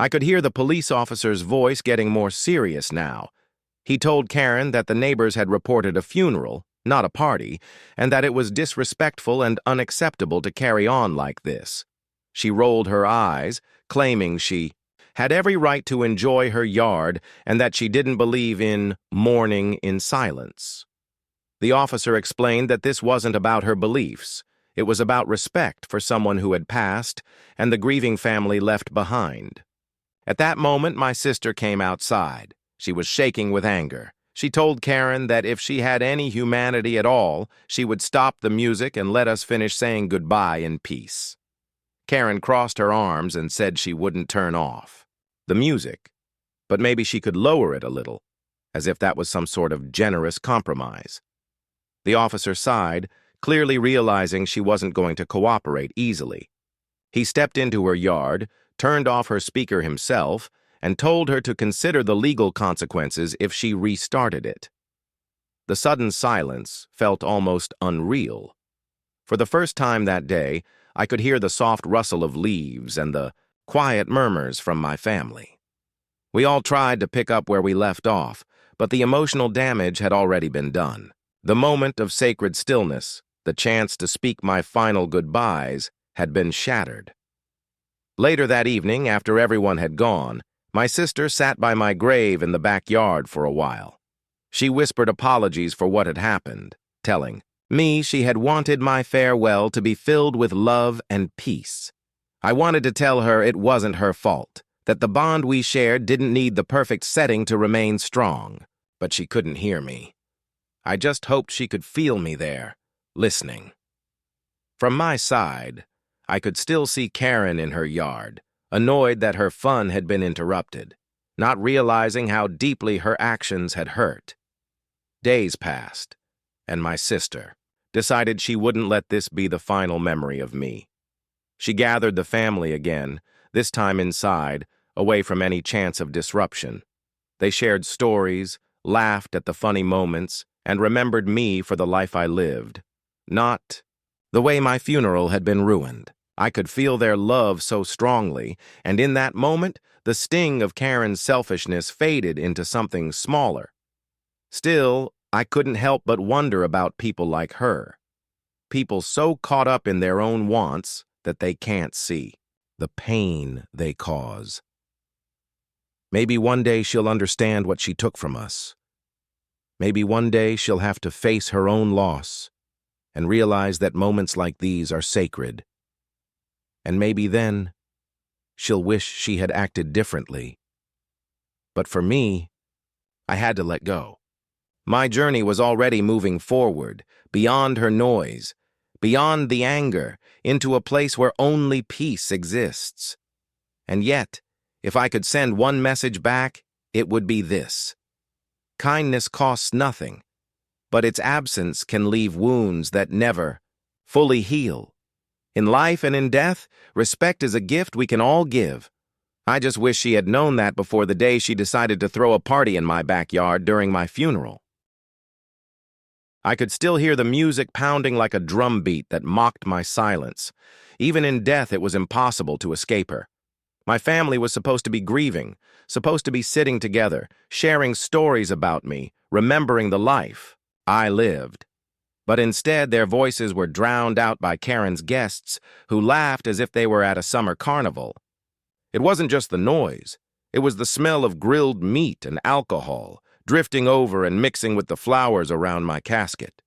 I could hear the police officer's voice getting more serious now. He told Karen that the neighbors had reported a funeral, not a party, and that it was disrespectful and unacceptable to carry on like this. She rolled her eyes, claiming she had every right to enjoy her yard and that she didn't believe in mourning in silence. The officer explained that this wasn't about her beliefs. It was about respect for someone who had passed and the grieving family left behind. At that moment, my sister came outside. She was shaking with anger. She told Karen that if she had any humanity at all, she would stop the music and let us finish saying goodbye in peace. Karen crossed her arms and said she wouldn't turn off the music, but maybe she could lower it a little, as if that was some sort of generous compromise. The officer sighed, clearly realizing she wasn't going to cooperate easily. He stepped into her yard, turned off her speaker himself, and told her to consider the legal consequences if she restarted it. The sudden silence felt almost unreal. For the first time that day, I could hear the soft rustle of leaves and the quiet murmurs from my family. We all tried to pick up where we left off, but the emotional damage had already been done. The moment of sacred stillness, the chance to speak my final goodbyes, had been shattered. Later that evening, after everyone had gone, my sister sat by my grave in the backyard for a while. She whispered apologies for what had happened, telling me she had wanted my farewell to be filled with love and peace. I wanted to tell her it wasn't her fault, that the bond we shared didn't need the perfect setting to remain strong, but she couldn't hear me. I just hoped she could feel me there, listening. From my side, I could still see Karen in her yard, annoyed that her fun had been interrupted, not realizing how deeply her actions had hurt. Days passed, and my sister decided she wouldn't let this be the final memory of me. She gathered the family again, this time inside, away from any chance of disruption. They shared stories, laughed at the funny moments, and remembered me for the life I lived, not the way my funeral had been ruined. I could feel their love so strongly, and in that moment, the sting of Karen's selfishness faded into something smaller. Still, I couldn't help but wonder about people like her. People so caught up in their own wants that they can't see the pain they cause. Maybe one day she'll understand what she took from us. Maybe one day she'll have to face her own loss and realize that moments like these are sacred. And maybe then she'll wish she had acted differently. But for me, I had to let go. My journey was already moving forward, beyond her noise, beyond the anger, into a place where only peace exists. And yet, if I could send one message back, it would be this. Kindness costs nothing, but its absence can leave wounds that never fully heal. In life and in death, respect is a gift we can all give. I just wish she had known that before the day she decided to throw a party in my backyard during my funeral. I could still hear the music pounding like a drumbeat that mocked my silence. Even in death, it was impossible to escape her. My family was supposed to be grieving, supposed to be sitting together, sharing stories about me, remembering the life I lived. But instead, their voices were drowned out by Karen's guests, who laughed as if they were at a summer carnival. It wasn't just the noise. It was the smell of grilled meat and alcohol, drifting over and mixing with the flowers around my casket.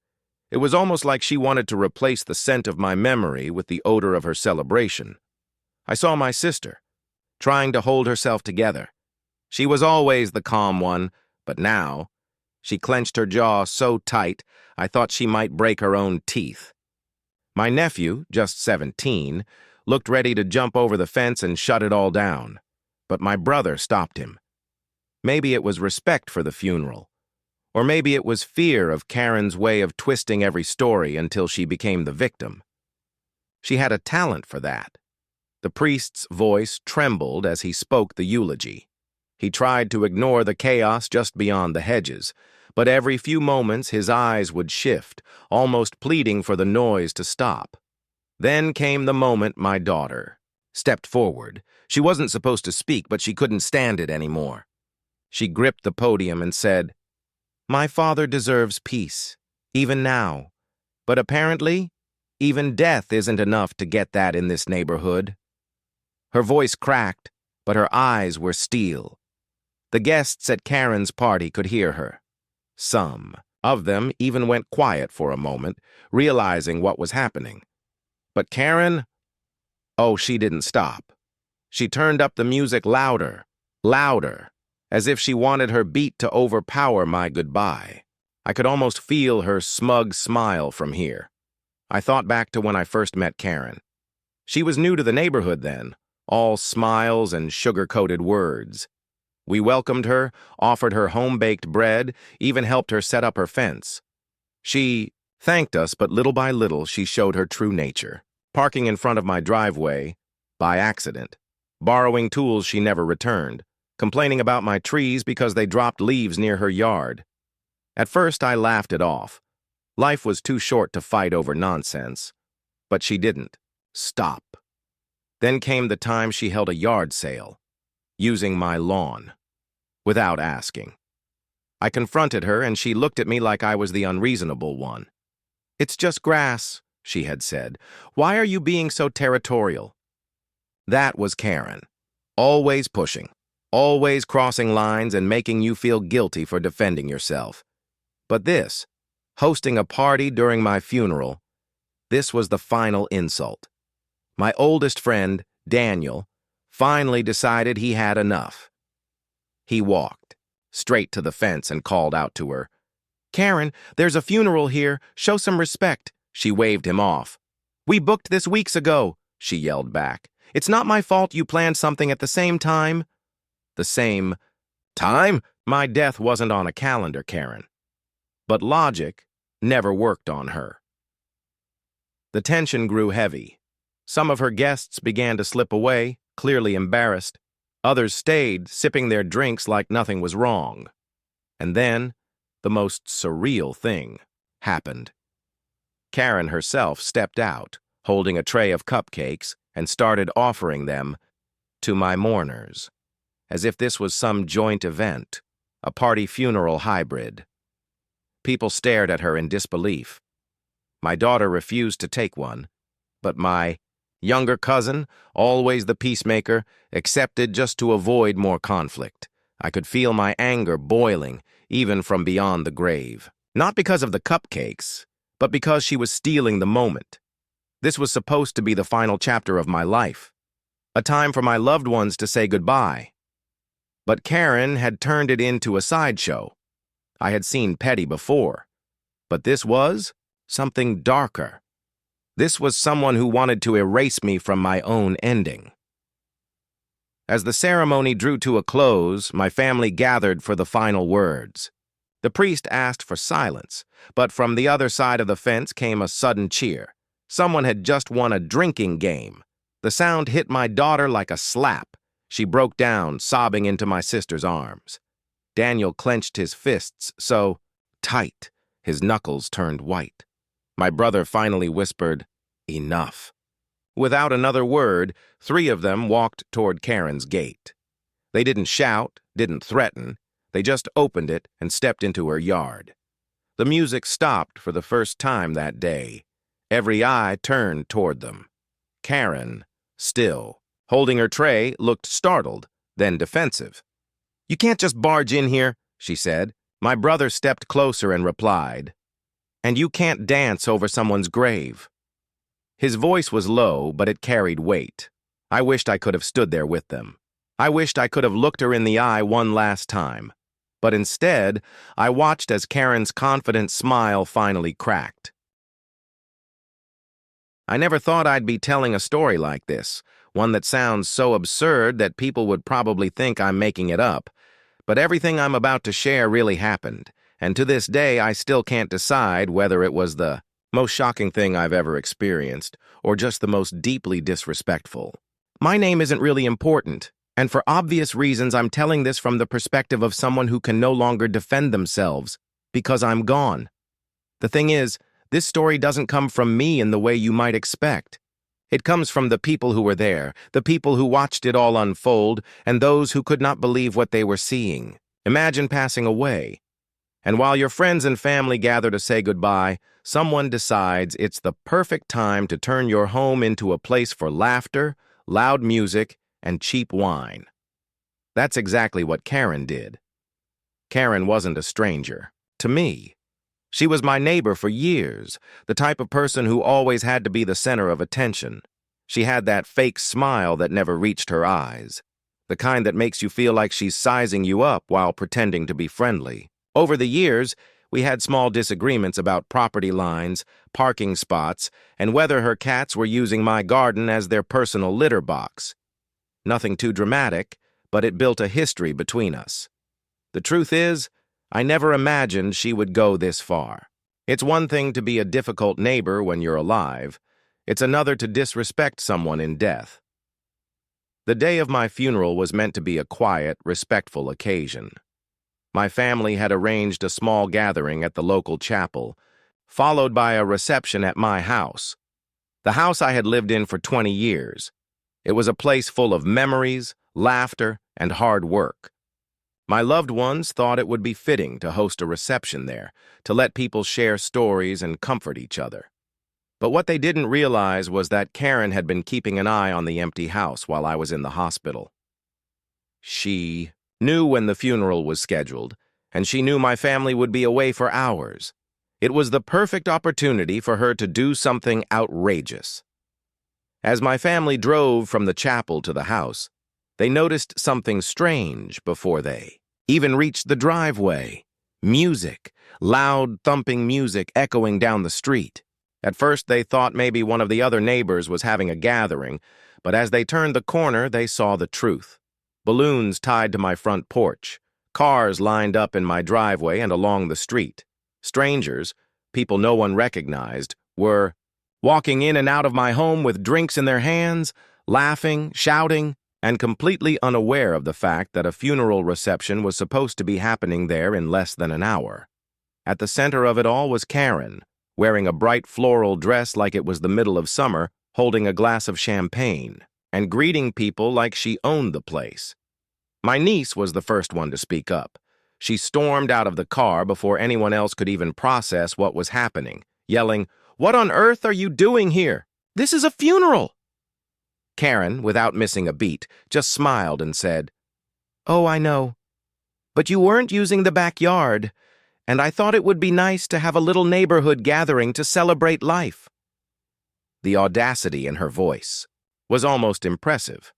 It was almost like she wanted to replace the scent of my memory with the odor of her celebration. I saw my sister, trying to hold herself together. She was always the calm one, but now, she clenched her jaw so tight, I thought she might break her own teeth. My nephew, just 17, looked ready to jump over the fence and shut it all down, but my brother stopped him. Maybe it was respect for the funeral, or maybe it was fear of Karen's way of twisting every story until she became the victim. She had a talent for that. The priest's voice trembled as he spoke the eulogy. He tried to ignore the chaos just beyond the hedges, but every few moments his eyes would shift, almost pleading for the noise to stop. Then came the moment my daughter stepped forward. She wasn't supposed to speak, but she couldn't stand it anymore. She gripped the podium and said, "My father deserves peace, even now. But apparently, even death isn't enough to get that in this neighborhood." Her voice cracked, but her eyes were steel. The guests at Karen's party could hear her. Some of them even went quiet for a moment, realizing what was happening. But Karen, oh, she didn't stop. She turned up the music louder, louder, as if she wanted her beat to overpower my goodbye. I could almost feel her smug smile from here. I thought back to when I first met Karen. She was new to the neighborhood then, all smiles and sugar-coated words. We welcomed her, offered her home-baked bread, even helped her set up her fence. She thanked us, but little by little she showed her true nature, parking in front of my driveway by accident, borrowing tools she never returned, complaining about my trees because they dropped leaves near her yard. At first I laughed it off. Life was too short to fight over nonsense. But she didn't stop. Then came the time she held a yard sale, using my lawn, without asking. I confronted her, and she looked at me like I was the unreasonable one. "It's just grass," she had said. "Why are you being so territorial?" That was Karen. Always pushing, always crossing lines and making you feel guilty for defending yourself. But this, hosting a party during my funeral, this was the final insult. My oldest friend, Daniel, finally decided he had enough. He walked straight to the fence and called out to her. "Karen, there's a funeral here. Show some respect." She waved him off. "We booked this weeks ago," she yelled back. "It's not my fault you planned something at the same time." The same time? My death wasn't on a calendar, Karen. But logic never worked on her. The tension grew heavy. Some of her guests began to slip away, clearly embarrassed. Others stayed, sipping their drinks like nothing was wrong. And then, the most surreal thing happened. Karen herself stepped out, holding a tray of cupcakes, and started offering them to my mourners, as if this was some joint event, a party-funeral hybrid. People stared at her in disbelief. My daughter refused to take one, but my younger cousin, always the peacemaker, accepted just to avoid more conflict. I could feel my anger boiling, even from beyond the grave. Not because of the cupcakes, but because she was stealing the moment. This was supposed to be the final chapter of my life, a time for my loved ones to say goodbye. But Karen had turned it into a sideshow. I had seen petty before, but this was something darker. This was someone who wanted to erase me from my own ending. As the ceremony drew to a close, my family gathered for the final words. The priest asked for silence, but from the other side of the fence came a sudden cheer. Someone had just won a drinking game. The sound hit my daughter like a slap. She broke down, sobbing into my sister's arms. Daniel clenched his fists so tight, his knuckles turned white. My brother finally whispered, "Enough." Without another word, 3 of them walked toward Karen's gate. They didn't shout, didn't threaten. They just opened it and stepped into her yard. The music stopped for the first time that day. Every eye turned toward them. Karen, still, holding her tray, looked startled, then defensive. "You can't just barge in here," she said. My brother stepped closer and replied, "And you can't dance over someone's grave." His voice was low, but it carried weight. I wished I could have stood there with them. I wished I could have looked her in the eye one last time. But instead, I watched as Karen's confident smile finally cracked. I never thought I'd be telling a story like this, one that sounds so absurd that people would probably think I'm making it up. But everything I'm about to share really happened, and to this day I still can't decide whether it was the most shocking thing I've ever experienced or just the most deeply disrespectful. My name isn't really important, and for obvious reasons I'm telling this from the perspective of someone who can no longer defend themselves because I'm gone. The thing is, this story doesn't come from me in the way you might expect. It comes from the people who were there, the people who watched it all unfold, and those who could not believe what they were seeing. Imagine passing away, and while your friends and family gather to say goodbye, someone decides it's the perfect time to turn your home into a place for laughter, loud music, and cheap wine. That's exactly what Karen did. Karen wasn't a stranger to me. She was my neighbor for years, the type of person who always had to be the center of attention. She had that fake smile that never reached her eyes, the kind that makes you feel like she's sizing you up while pretending to be friendly. Over the years, we had small disagreements about property lines, parking spots, and whether her cats were using my garden as their personal litter box. Nothing too dramatic, but it built a history between us. The truth is, I never imagined she would go this far. It's one thing to be a difficult neighbor when you're alive. It's another to disrespect someone in death. The day of my funeral was meant to be a quiet, respectful occasion. My family had arranged a small gathering at the local chapel, followed by a reception at my house. The house I had lived in for 20 years. It was a place full of memories, laughter, and hard work. My loved ones thought it would be fitting to host a reception there, to let people share stories and comfort each other. But what they didn't realize was that Karen had been keeping an eye on the empty house while I was in the hospital. She knew when the funeral was scheduled, and she knew my family would be away for hours. It was the perfect opportunity for her to do something outrageous. As my family drove from the chapel to the house, they noticed something strange before they even reached the driveway. Music, loud, thumping music echoing down the street. At first, they thought maybe one of the other neighbors was having a gathering, but as they turned the corner, they saw the truth. Balloons tied to my front porch, cars lined up in my driveway and along the street. Strangers, people no one recognized, were walking in and out of my home with drinks in their hands, laughing, shouting, and completely unaware of the fact that a funeral reception was supposed to be happening there in less than an hour. At the center of it all was Karen, wearing a bright floral dress like it was the middle of summer, holding a glass of champagne, and greeting people like she owned the place. My niece was the first one to speak up. She stormed out of the car before anyone else could even process what was happening, yelling, "What on earth are you doing here? This is a funeral!" Karen, without missing a beat, just smiled and said, "Oh, I know. But you weren't using the backyard, and I thought it would be nice to have a little neighborhood gathering to celebrate life." The audacity in her voice was almost impressive.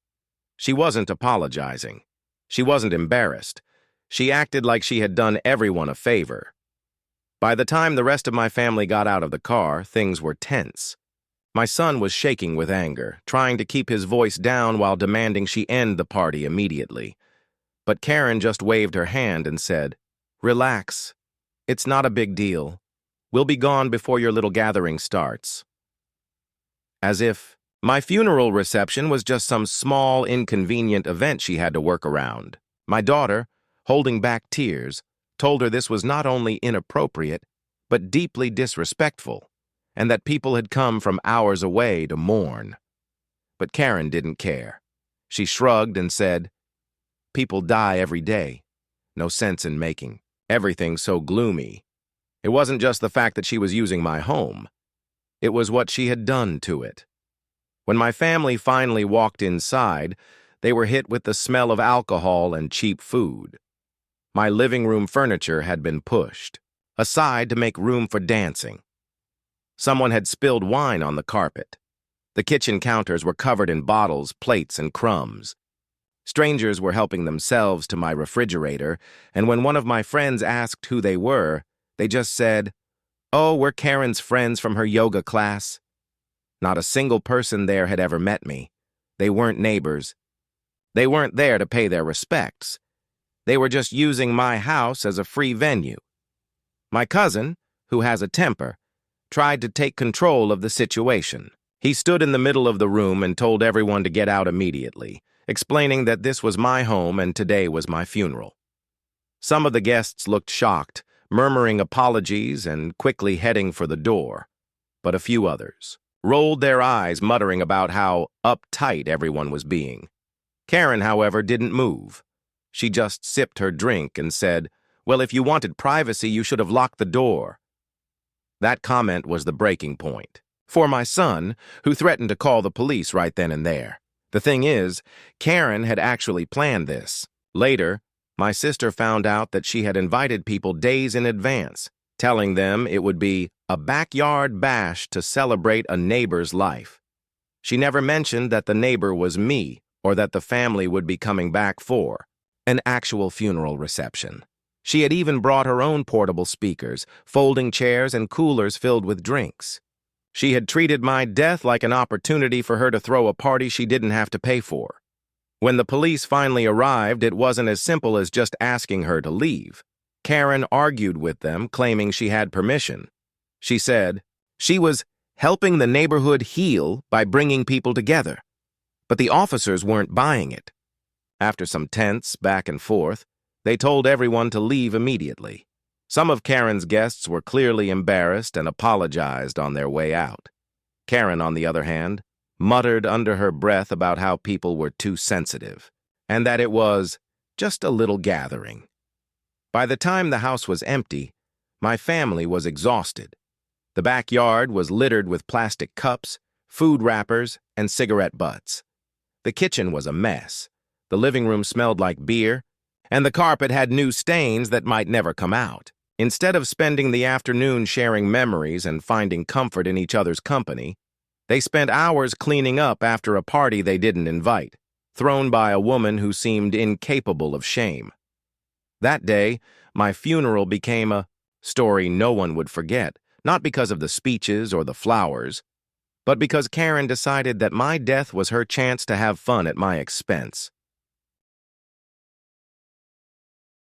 She wasn't apologizing. She wasn't embarrassed. She acted like she had done everyone a favor. By the time the rest of my family got out of the car, things were tense. My son was shaking with anger, trying to keep his voice down while demanding she end the party immediately. But Karen just waved her hand and said, "Relax. It's not a big deal. We'll be gone before your little gathering starts." As if my funeral reception was just some small, inconvenient event she had to work around. My daughter, holding back tears, told her this was not only inappropriate, but deeply disrespectful, and that people had come from hours away to mourn. But Karen didn't care. She shrugged and said, "People die every day. No sense in making everything so gloomy." It wasn't just the fact that she was using my home. It was what she had done to it. When my family finally walked inside, they were hit with the smell of alcohol and cheap food. My living room furniture had been pushed aside to make room for dancing. Someone had spilled wine on the carpet. The kitchen counters were covered in bottles, plates, and crumbs. Strangers were helping themselves to my refrigerator, and when one of my friends asked who they were, they just said, "Oh, we're Karen's friends from her yoga class." Not a single person there had ever met me. They weren't neighbors. They weren't there to pay their respects. They were just using my house as a free venue. My cousin, who has a temper, tried to take control of the situation. He stood in the middle of the room and told everyone to get out immediately, explaining that this was my home and today was my funeral. Some of the guests looked shocked, murmuring apologies and quickly heading for the door, but a few others rolled their eyes, muttering about how uptight everyone was being. Karen, however, didn't move. She just sipped her drink and said, "Well, if you wanted privacy, you should have locked the door." That comment was the breaking point for my son, who threatened to call the police right then and there. The thing is, Karen had actually planned this. Later, my sister found out that she had invited people days in advance, telling them it would be a backyard bash to celebrate a neighbor's life. She never mentioned that the neighbor was me or that the family would be coming back for an actual funeral reception. She had even brought her own portable speakers, folding chairs, and coolers filled with drinks. She had treated my death like an opportunity for her to throw a party she didn't have to pay for. When the police finally arrived, it wasn't as simple as just asking her to leave. Karen argued with them, claiming she had permission. She said she was helping the neighborhood heal by bringing people together. But the officers weren't buying it. After some tense back and forth, they told everyone to leave immediately. Some of Karen's guests were clearly embarrassed and apologized on their way out. Karen, on the other hand, muttered under her breath about how people were too sensitive, and that it was just a little gathering. By the time the house was empty, my family was exhausted. The backyard was littered with plastic cups, food wrappers, and cigarette butts. The kitchen was a mess. The living room smelled like beer, and the carpet had new stains that might never come out. Instead of spending the afternoon sharing memories and finding comfort in each other's company, they spent hours cleaning up after a party they didn't invite, thrown by a woman who seemed incapable of shame. That day, my funeral became a story no one would forget, not because of the speeches or the flowers, but because Karen decided that my death was her chance to have fun at my expense.